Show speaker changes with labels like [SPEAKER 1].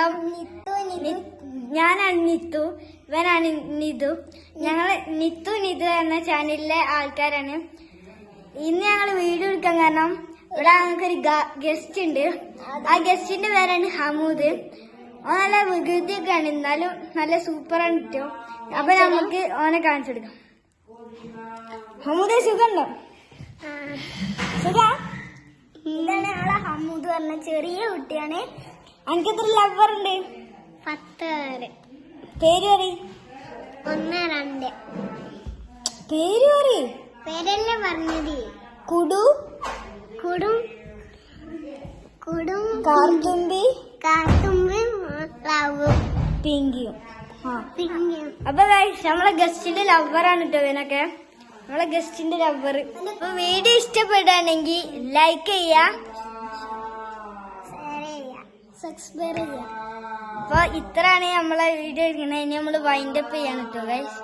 [SPEAKER 1] സ്വന്തം ഞാനാണ് നിത്തു, ഇവനാണ് നിതു. ഞങ്ങള് നിത്തു നിതു എന്ന ചാനലിലെ ആൾക്കാരാണ്. ഇന്ന് ഞങ്ങൾ വീഡിയോ എടുക്കാൻ കാരണം ഇവിടെ ഞങ്ങൾക്കൊരു ഗസ്റ്റ് ഉണ്ട്. ആ ഗസ്റ്റിന്റെ പേരാണ് ഹമൂദ്. ഓൻ നല്ല വികൃതിയൊക്കെയാണ്, എന്നാലും നല്ല സൂപ്പറാണ് കേട്ടോ. അപ്പൊ നമുക്ക് ഓനെ കാണിച്ചെടുക്കാം. ഹമൂദ് സുഖമുണ്ടോ? സുഖാ?
[SPEAKER 2] ഇതാണ് ഞങ്ങളെ ഹമൂദ് പറഞ്ഞ ചെറിയ കുട്ടിയാണ്.
[SPEAKER 1] എനിക്ക് എത്ര ലവർ ഉണ്ട്?
[SPEAKER 2] 10 പേര്.
[SPEAKER 1] പേര് പറ.
[SPEAKER 2] 1 2.
[SPEAKER 1] പേര് പറ.
[SPEAKER 2] പേരല്ലേ പറഞ്ഞത്?
[SPEAKER 1] കുടു,
[SPEAKER 2] കുടും കുടും
[SPEAKER 1] കാർത്തുമ്പി,
[SPEAKER 2] കാത്തുമ്പി, ലവും
[SPEAKER 1] പിങ്കിയും.
[SPEAKER 2] പിങ്കും.
[SPEAKER 1] അപ്പൊ നമ്മളെ ഗസ്റ്റിന്റെ ലവറാണ് കേട്ടോ ഇവനൊക്കെ. നമ്മളെ ഗസ്റ്റിന്റെ ലവർ. അപ്പൊ വീഡിയോ ഇഷ്ടപ്പെടുകയാണെങ്കിൽ ലൈക്ക് ചെയ്യാ,
[SPEAKER 2] ഷെയർ ചെയ്യാം, സബ്സ്ക്രൈബ് ചെയ്യാം.
[SPEAKER 1] അപ്പൊ ഇത്രയാണ് നമ്മളെ വീഡിയോ എടുക്കുന്നത്. ഇനി നമ്മള് വൈൻഡപ്പ് ചെയ്യാണ് കേട്ടോ ഗൈസ്.